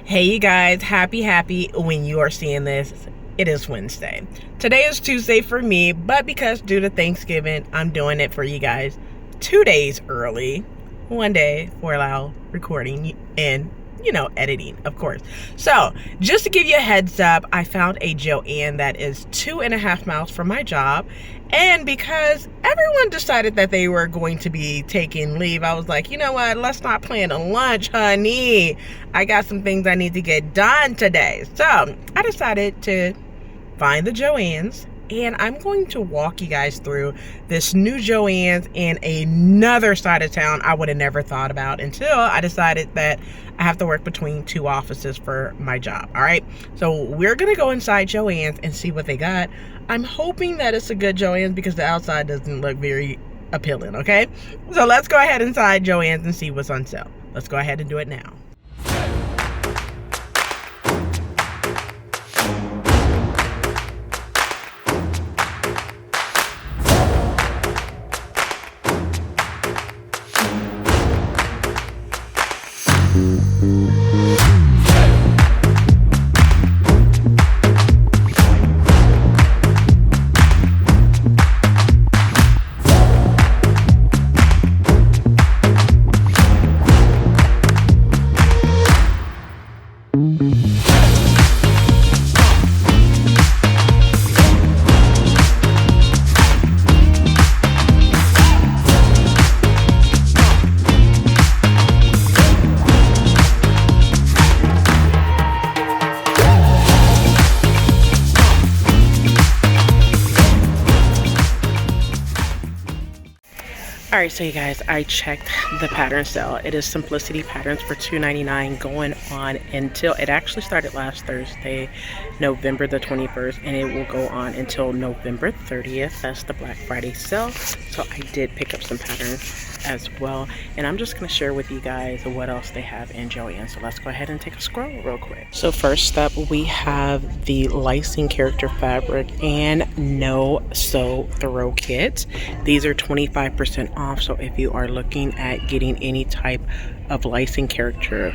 Hey you guys, happy when you are seeing this. It is Wednesday. Today is Tuesday for me, but because due to Thanksgiving, I'm doing it for you guys 2 days early. 1 day for allow recording and editing, of course. So just to give you a heads up, I found a Joann that is 2.5 miles from my job. And because everyone decided that they were going to be taking leave, I was like, you know what? Let's not plan a lunch, honey. I got some things I need to get done today. So I decided to find the Joann's. And I'm going to walk you guys through this new Joann's in another side of town I would have never thought about until I decided that I have to work between 2 offices for my job. All right. So we're going to go inside Joann's and see what they got. I'm hoping that it's a good Joann's because the outside doesn't look very appealing. Okay. So let's go ahead inside Joann's and see what's on sale. Let's go ahead and do it now. Alright, so you guys, I checked the pattern sale. It is Simplicity Patterns for $2.99 going on until, it actually started last Thursday, November the 21st, and it will go on until November 30th. That's the Black Friday sale. So I did pick up some patterns as well, and I'm just going to share with you guys what else they have in Joann's. So let's go ahead and take a scroll real quick. So first up, we have the Lysing Character Fabric and No Sew Throw Kit. These are 25% off, so if you are looking at getting any type of Lysing Character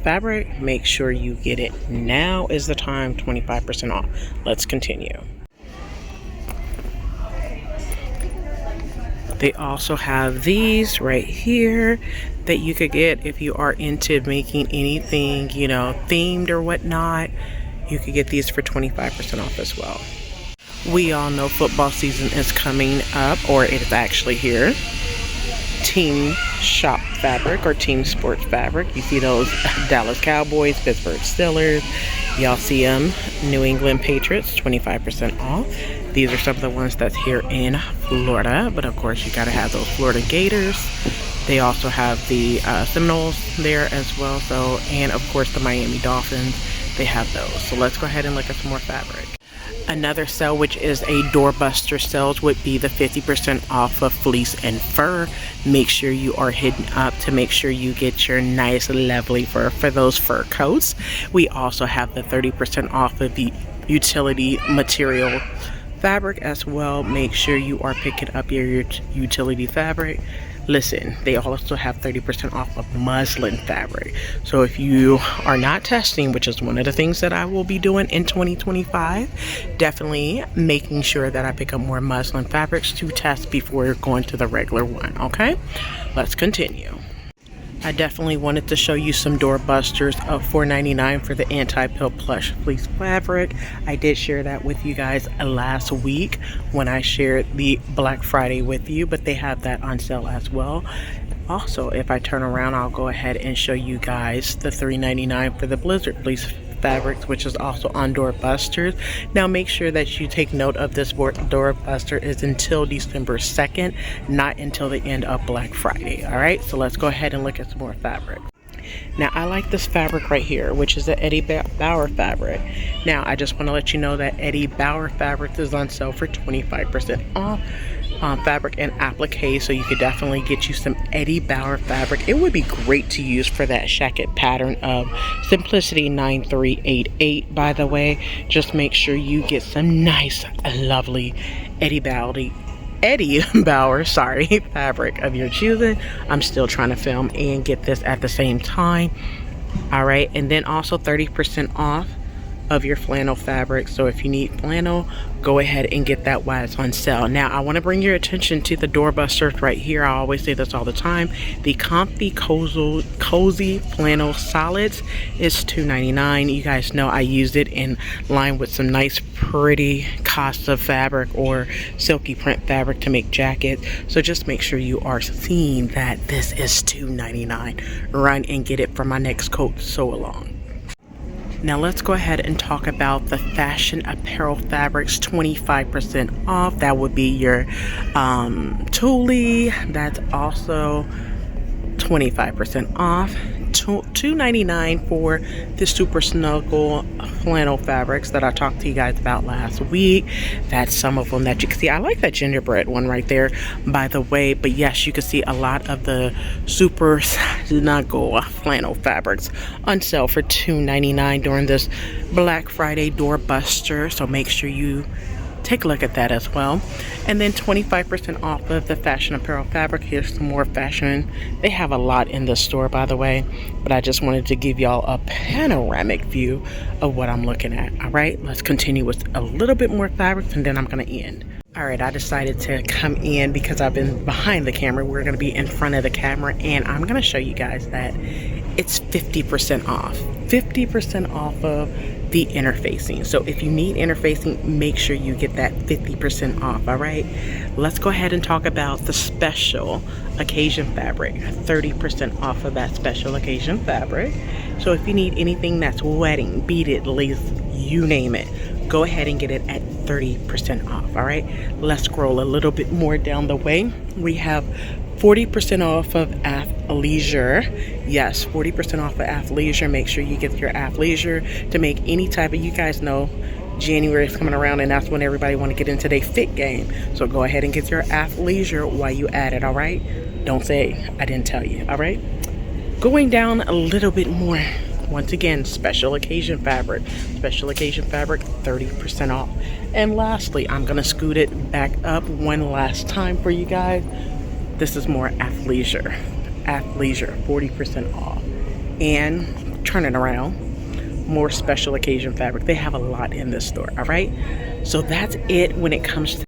fabric, make sure you get it. Now is the time, 25% off. Let's continue. They also have these right here that you could get if you are into making anything, themed or whatnot. You could get these for 25% off as well. We all know football season is coming up, or it is actually here. Team shop fabric or team sports fabric. You see those Dallas Cowboys, Pittsburgh Steelers. Y'all see them, New England Patriots, 25% off. These are some of the ones that's here in Florida, but of course you gotta have those Florida Gators. They also have the Seminoles there as well. So, and of course the Miami Dolphins, they have those. So let's go ahead and look at some more fabric. Another sale, which is a doorbuster sale, would be the 50% off of fleece and fur. Make sure you are hidden up to make sure you get your nice lovely fur for those fur coats. We also have the 30% off of the utility material fabric as well. Make sure you are picking up your utility fabric. Listen, they also have 30% off of muslin fabric. So if you are not testing, which is one of the things that I will be doing in 2025, definitely making sure that I pick up more muslin fabrics to test before going to the regular one, okay? Let's continue. I definitely wanted to show you some doorbusters of $4.99 for the anti-pill plush fleece fabric. I did share that with you guys last week when I shared the Black Friday with you, but they have that on sale as well. Also, if I turn around, I'll go ahead and show you guys the $3.99 for the Blizzard fleece fabrics, which is also on doorbusters. Now make sure that you take note of this doorbuster is until December 2nd, not until the end of Black Friday. All right, so let's go ahead and look at some more fabric. Now I like this fabric right here, which is the Eddie Bauer fabric. Now I just want to let you know that Eddie Bauer fabric is on sale for 25% off. Fabric and applique, so you could definitely get you some Eddie Bauer fabric. It would be great to use for that shacket pattern of Simplicity 9388. By the way, just make sure you get some nice lovely Eddie Bauer fabric of your choosing. I'm still trying to film and get this at the same time, All right, and then also 30% off of your flannel fabric. So if you need flannel, go ahead and get that while it's on sale. Now I want to bring your attention to the doorbusters right here. I always say this all the time. The Comfy Cozy Flannel Solids is $2.99. You guys know I used it in line with some nice pretty Costa fabric or silky print fabric to make jackets. So just make sure you are seeing that this is $2.99. Run and get it for my next coat sew along. Now let's go ahead and talk about the fashion apparel fabrics, 25% off. That would be your Thule. That's also 25% off. $2.99 for the super snuggle flannel fabrics that I talked to you guys about last week. That's some of them that you can see. I like that gingerbread one right there, by the way. But yes, you can see a lot of the super snuggle flannel fabrics on sale for $2.99 during this Black Friday doorbuster. So make sure you take a look at that as well. And then 25% off of the fashion apparel fabric. Here's some more fashion. They have a lot in the store, by the way, but I just wanted to give y'all a panoramic view of what I'm looking at. All right, let's continue with a little bit more fabrics and then I'm gonna end. All right, I decided to come in because I've been behind the camera. We're gonna be in front of the camera and I'm gonna show you guys that it's 50% off. 50% off of the interfacing. So if you need interfacing, make sure you get that 50% off. All right, let's go ahead and talk about the special occasion fabric. 30% off of that special occasion fabric. So if you need anything that's wedding, beaded, lace, you name it, go ahead and get it at 30% off. All right, let's scroll a little bit more down the way. We have 40% off of athleisure. Yes, 40% off of athleisure. Make sure you get your athleisure to make any type of, you guys know January is coming around and that's when everybody want to get into their fit game. So go ahead and get your athleisure while you at it, all right? Don't say I didn't tell you, all right? Going down a little bit more. Once again, special occasion fabric. Special occasion fabric, 30% off. And lastly, I'm going to scoot it back up one last time for you guys. This is more athleisure. Athleisure, 40% off. And turn it around, more special occasion fabric. They have a lot in this store, all right? So that's it when it comes to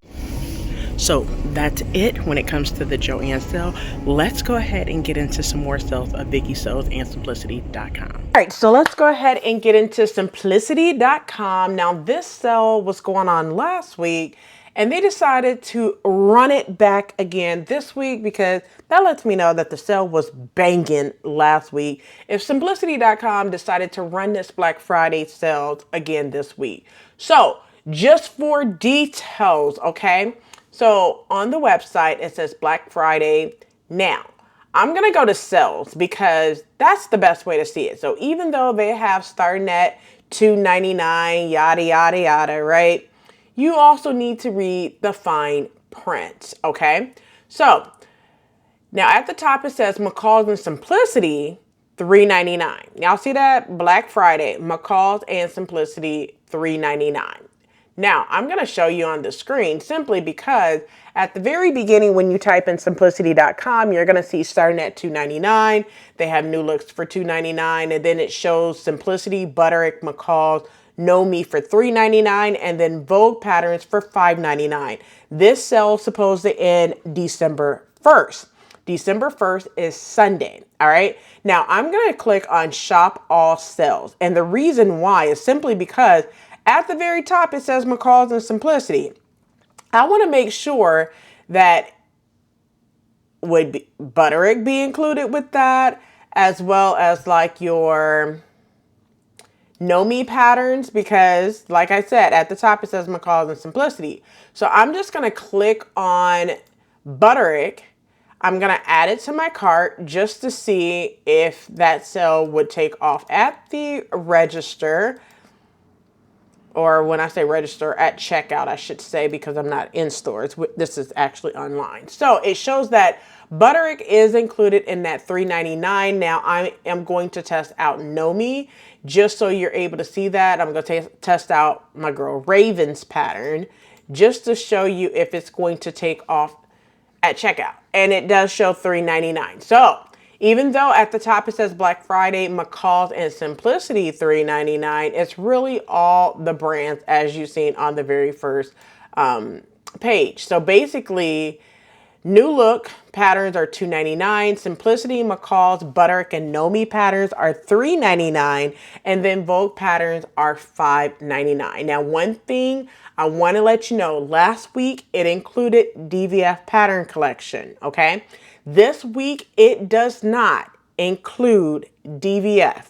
the Joann's sale. Let's go ahead and get into some more sales of VIKISEW and Simplicity.com. All right, so let's go ahead and get into Simplicity.com. Now this sale was going on last week and they decided to run it back again this week because that lets me know that the sale was banging last week. If Simplicity.com decided to run this Black Friday sale again this week. So just for details, okay? So on the website, it says Black Friday. Now, I'm going to go to sales because that's the best way to see it. So even though they have starting at $2.99, yada, yada, yada, right? You also need to read the fine print, okay? So now at the top, it says mccalls and Simplicity, $3.99. Y'all see that? Black Friday, mccalls and Simplicity, $3.99. Now, I'm going to show you on the screen simply because at the very beginning, when you type in Simplicity.com, you're going to see starting at $2.99. They have new looks for $2.99, and then it shows Simplicity, Butterick, mccalls, Know Me for $3.99, and then Vogue Patterns for $5.99. This sale is supposed to end December 1st. December 1st is Sunday, all right? Now, I'm going to click on Shop All Sales, and the reason why is simply because at the very top, it says mccalls and Simplicity. I want to make sure that would Butterick be included with that, as well as like your Know Me patterns, because like I said, at the top, it says mccalls and Simplicity. So I'm just going to click on Butterick. I'm going to add it to my cart just to see if that sale would take off at the register. Or when I say register, at checkout, I should say, because I'm not in stores. This is actually online. So it shows that Butterick is included in that $3.99. Now I am going to test out Know Me, just so you're able to see that. I'm going to test out my girl Raven's pattern, just to show you if it's going to take off at checkout. And it does show $3.99. So Even though at the top it says Black Friday, mccalls, and Simplicity $3.99, it's really all the brands as you've seen on the very first page. So basically, New Look patterns are $2.99. Simplicity, mccalls, butterick, and Nomi patterns are $3.99. And then Vogue patterns are $5.99. Now, one thing I want to let you know, last week it included DVF pattern collection, okay? This week it does not include DVF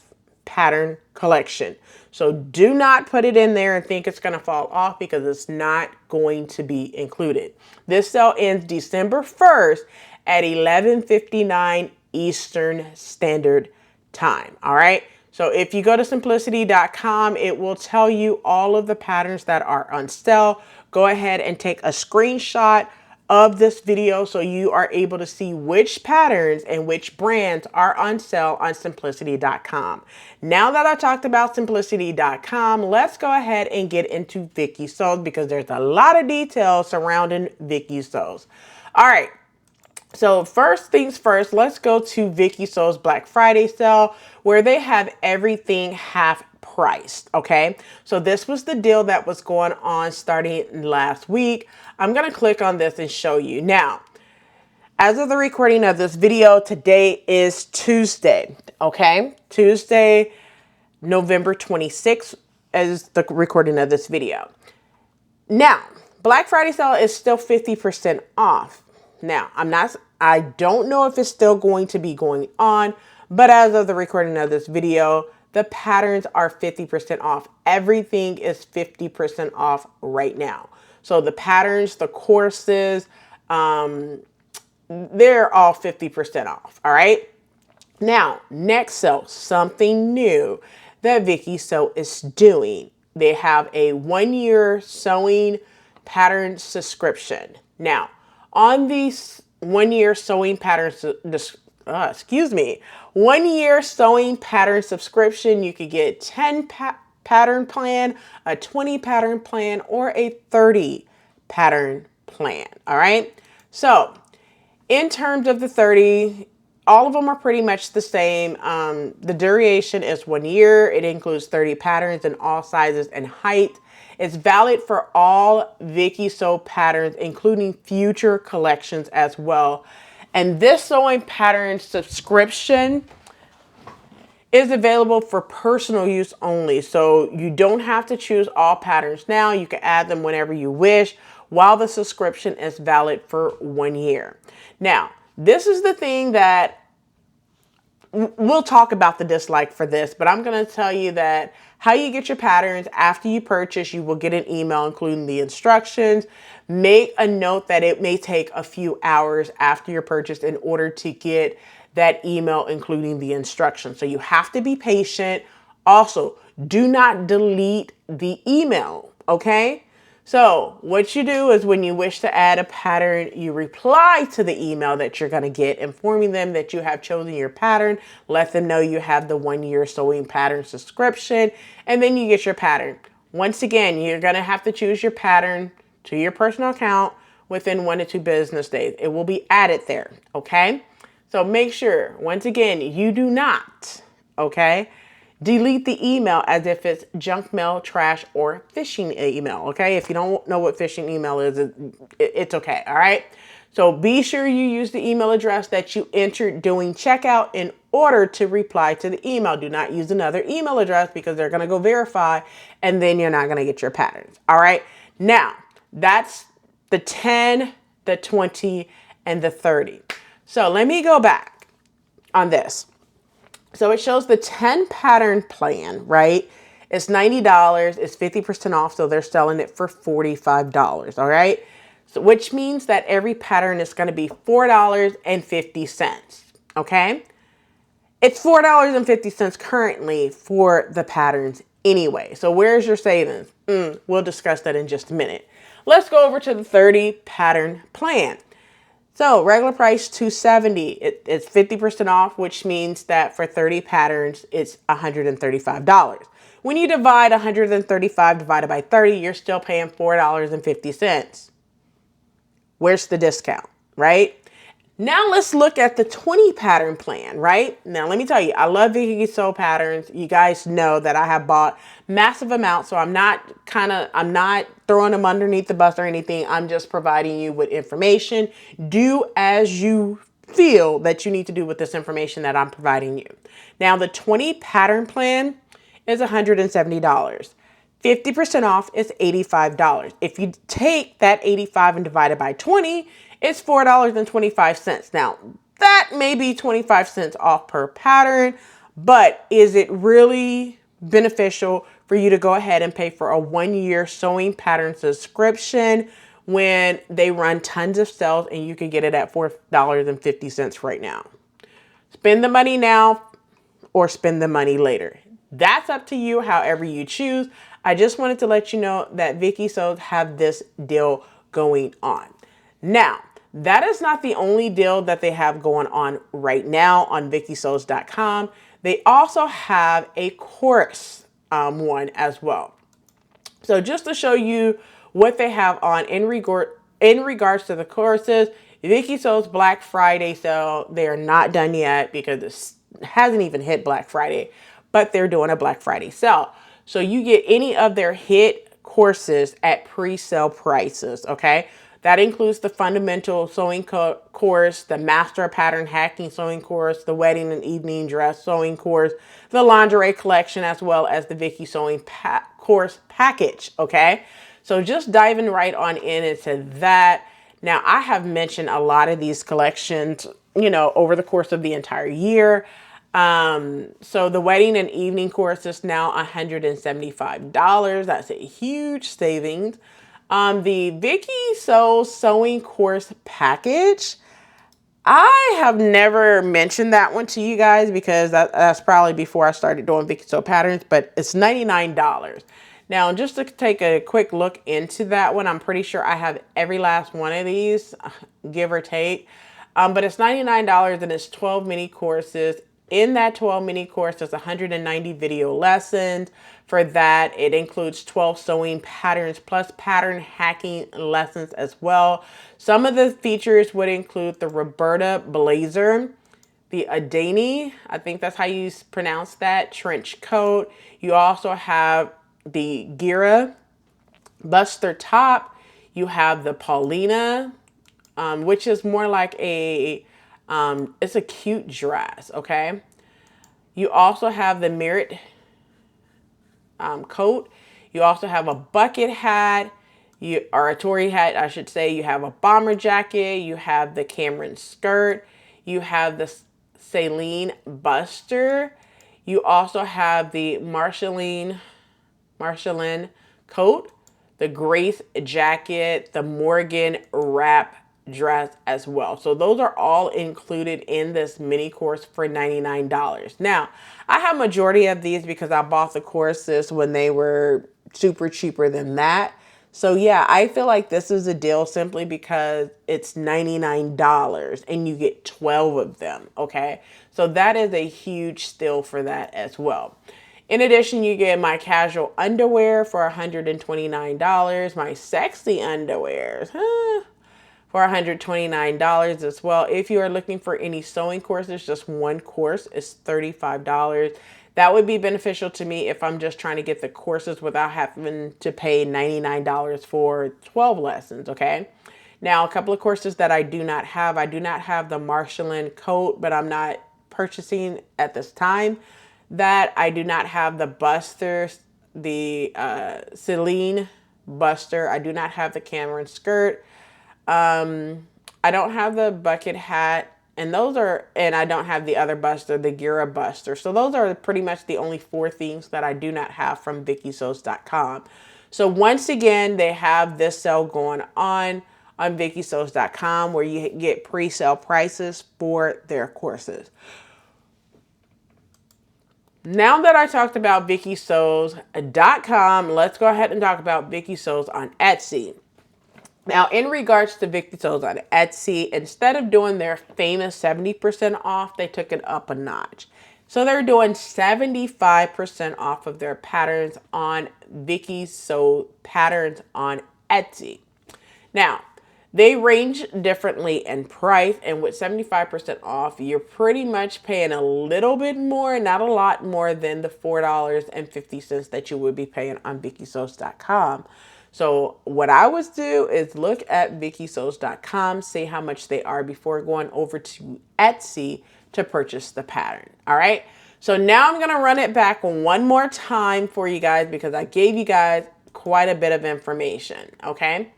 pattern collection. So do not put it in there and think it's going to fall off, because it's not going to be included. This sale ends December 1st at 11:59 Eastern Standard Time. All right. So if you go to simplicity.com, it will tell you all of the patterns that are on sale. Go ahead and take a screenshot of this video so you are able to see which patterns and which brands are on sale on simplicity.com. Now that I talked about simplicity.com, let's go ahead and get into VIKISEW, because there's a lot of details surrounding VIKISEW. All right. So first things first, let's go to VIKISEW's Black Friday sale, where they have everything half priced. Okay, so this was the deal that was going on starting last week. I'm going to click on this and show you. Now, as of the recording of this video, today is Tuesday. Okay, Tuesday, November 26th is the recording of this video. Now, Black Friday sale is still 50% off. Now, I don't know if it's still going to be going on, but as of the recording of this video, the patterns are 50% off. Everything is 50% off right now. So the patterns, the courses, they're all 50% off. All right. Now, next sale, something new that VIKISEW is doing. They have a 1-year sewing pattern subscription. Now, on these 1-year sewing patterns, 1-year sewing pattern subscription, you could get 10 pattern plan, a 20 pattern plan, or a 30 pattern plan. All right. So in terms of the 30, all of them are pretty much the same. The duration is 1 year. It includes 30 patterns in all sizes and height. It's valid for all VIKISEW patterns, including future collections as well. And this sewing pattern subscription is available for personal use only. So you don't have to choose all patterns now. You can add them whenever you wish, while the subscription is valid for 1 year. Now, this is the thing that we'll talk about the dislike for this, but I'm going to tell you that how you get your patterns after you purchase, you will get an email including the instructions. Make a note that it may take a few hours after your purchase in order to get that email including the instructions. So you have to be patient. Also, do not delete the email, okay? So what you do is when you wish to add a pattern, you reply to the email that you're going to get, informing them that you have chosen your pattern. Let them know you have the 1-year sewing pattern subscription, and then you get your pattern. Once again, you're going to have to choose your pattern to your personal account within 1 to 2 business days. It will be added there, okay? So make sure, once again, you do not, okay, delete the email as if it's junk mail, trash, or phishing email, okay? If you don't know what phishing email is, it's okay, all right? So be sure you use the email address that you entered during checkout in order to reply to the email. Do not use another email address, because they're going to go verify, and then you're not going to get your patterns, all right? Now, that's the 10, the 20, and the 30. So let me go back on this. So it shows the 10 pattern plan, right? It's $90. It's 50% off. So they're selling it for $45. All right. So which means that every pattern is going to be $4.50. Okay. It's $4.50 currently for the patterns anyway. So where's your savings? We'll discuss that in just a minute. Let's go over to the 30 pattern plan. So regular price $270. It's 50% off, which means that for 30 patterns, it's $135. When you divide 135 divided by 30, you're still paying $4.50. Where's the discount, right? Now let's look at the 20 pattern plan, right? Now let me tell you, I love VIKISEW patterns. You guys know that I have bought massive amounts, so I'm not throwing them underneath the bus or anything. I'm just providing you with information. Do as you feel that you need to do with this information that I'm providing you. Now the 20 pattern plan is $170. 50% off is $85. If you take that 85 and divide it by 20, it's $4.25. Now, that may be 25 cents off per pattern, but is it really beneficial for you to go ahead and pay for a 1-year sewing pattern subscription when they run tons of sales and you can get it at $4.50 right now? Spend the money now or spend the money later. That's up to you, however you choose. I just wanted to let you know that VIKISEW have this deal going on. Now, that is not the only deal that they have going on right now on VIKISEWs.com. They also have a course one as well. So just to show you what they have on in regards to the courses, VIKISEW's Black Friday sale, they are not done yet because it hasn't even hit Black Friday, but they're doing a Black Friday sale. So you get any of their hit courses at pre-sale prices, okay? That includes the fundamental sewing course, the master pattern hacking sewing course, the wedding and evening dress sewing course, the lingerie collection, as well as the VIKISEW course package, okay? So just diving right on into that. Now, I have mentioned a lot of these collections, you know, over the course of the entire year. So the wedding and evening course is now $175. That's a huge savings. The VIKISEW sewing course package, I have never mentioned that one to you guys because that's probably before I started doing VIKISEW patterns, but it's $99. Now, just to take a quick look into that one, I'm pretty sure I have every last one of these, give or take. But it's $99 and it's 12 mini courses. In that 12 mini course, there's 190 video lessons. For that, it includes 12 sewing patterns plus pattern hacking lessons as well. Some of the features would include the Roberta blazer, the Adani, I think that's how you pronounce that, trench coat. You also have the Gira Buster top. You have the Paulina, which is more like a it's a cute dress, okay? You also have the Merit coat. You also have a bucket hat, or a Tory hat, I should say. You have a bomber jacket. You have the Cameron skirt. You have the Celine Buster. You also have the Marceline coat, the Grace jacket, the Morgan wrap dress as well. So those are all included in this mini course for $99. Now, I have majority of these because I bought the courses when they were super cheaper than that. So yeah, I feel like this is a deal simply because it's $99 and you get 12 of them, okay? So that is a huge steal for that as well. In addition, you get my casual underwear for $129, my sexy underwear for $129 as well. If you are looking for any sewing courses, just one course is $35. That would be beneficial to me if I'm just trying to get the courses without having to pay $99 for 12 lessons, okay? Now, a couple of courses that I do not have. I do not have the Marceline coat, but I'm not purchasing at this time. That I do not have the Buster, the Celine Buster. I do not have the Cameron skirt. I don't have the bucket hat, and I don't have the other Buster, the Gira Buster. So those are pretty much the only 4 things that I do not have from VIKISEWs.com. So once again, they have this sale going on VIKISEWs.com where you get pre-sale prices for their courses. Now that I talked about VIKISEWs.com, let's go ahead and talk about VIKISEWs on Etsy. Now, in regards to VIKISEWs on Etsy, instead of doing their famous 70% off, they took it up a notch. So they're doing 75% off of their patterns on VIKISEW patterns on Etsy. Now, They range differently in price, and with 75% off, you're pretty much paying a little bit more, not a lot more than the $4.50 that you would be paying on VIKISEW.com. So what I would do is look at VIKISEW.com, see how much they are before going over to Etsy to purchase the pattern. All right. So now I'm going to run it back one more time for you guys because I gave you guys quite a bit of information. Okay.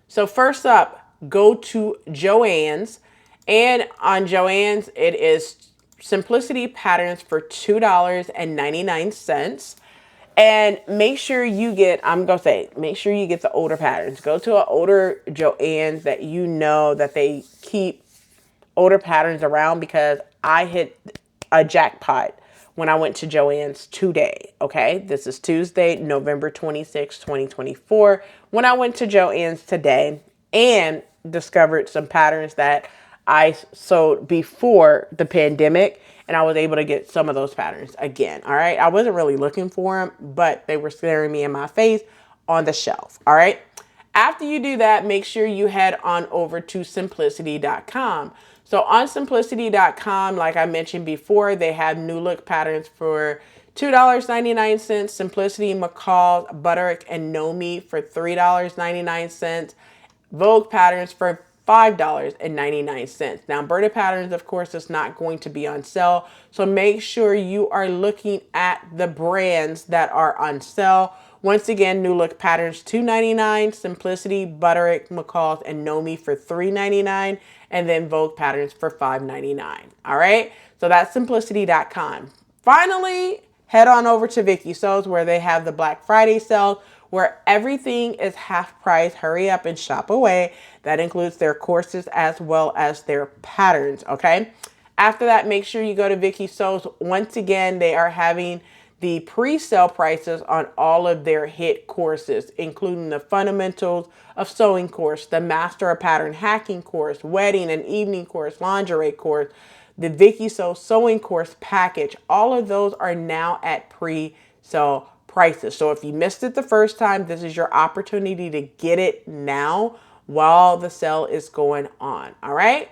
So first up, go to Joann's, and on Joann's, it is Simplicity Patterns for $2.99. And make sure you get, I'm going to say, make sure you get the older patterns. Go to an older Joann's that you know that they keep older patterns around, because I hit a jackpot when I went to Joann's today. Okay, this is Tuesday, November 26, 2024, when I went to Joann's today and discovered some patterns that I sewed before the pandemic, and I was able to get some of those patterns again. All right, I wasn't really looking for them, but they were staring me in my face on the shelf. All right. After you do that, make sure you head on over to simplicity.com. So on simplicity.com, like I mentioned before, they have new look patterns for $2.99, Simplicity, McCalls, Butterick, and Nomi for $3.99, Vogue patterns for $5.99. Now, Berta patterns, of course, is not going to be on sale. So make sure you are looking at the brands that are on sale. Once again, new look patterns $2.99, Simplicity, Butterick, McCalls, and Nomi for $3.99, and then Vogue patterns for $5.99. All right, so that's simplicity.com. Finally, head on over to VIKISEW, where they have the Black Friday sale, where everything is half price. Hurry up and shop away. That includes their courses as well as their patterns. Okay. After that, make sure you go to VIKISEW. Once again, they are having the pre-sale prices on all of their hit courses, including the Fundamentals of Sewing course, the Master of Pattern Hacking course, Wedding and Evening course, Lingerie course, the VIKISEW Sewing course package. All of those are now at pre-sale prices. So if you missed it the first time, this is your opportunity to get it now while the sale is going on. All right.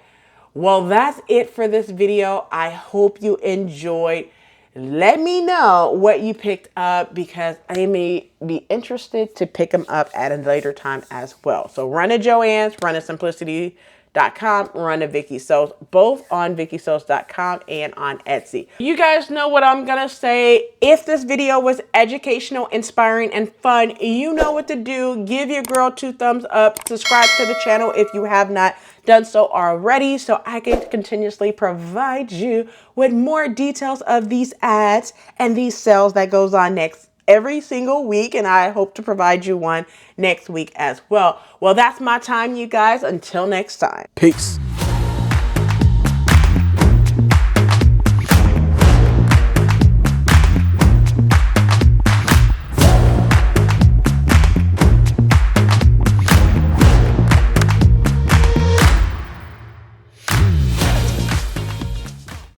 Well, that's it for this video. I hope you enjoyed. Let me know what you picked up, because I may be interested to pick them up at a later time as well. So run a Joann's, run a simplicity.com, run a VIKISEW, both on VIKISEW.com and on Etsy. You guys know what I'm going to say. If this video was educational, inspiring, and fun, you know what to do. Give your girl 2 thumbs up. Subscribe to the channel if you have not done so already, so I can continuously provide you with more details of these ads and these sales that goes on next every single week, and I hope to provide you one next week as well. Well, that's my time, you guys. Until next time. Peace.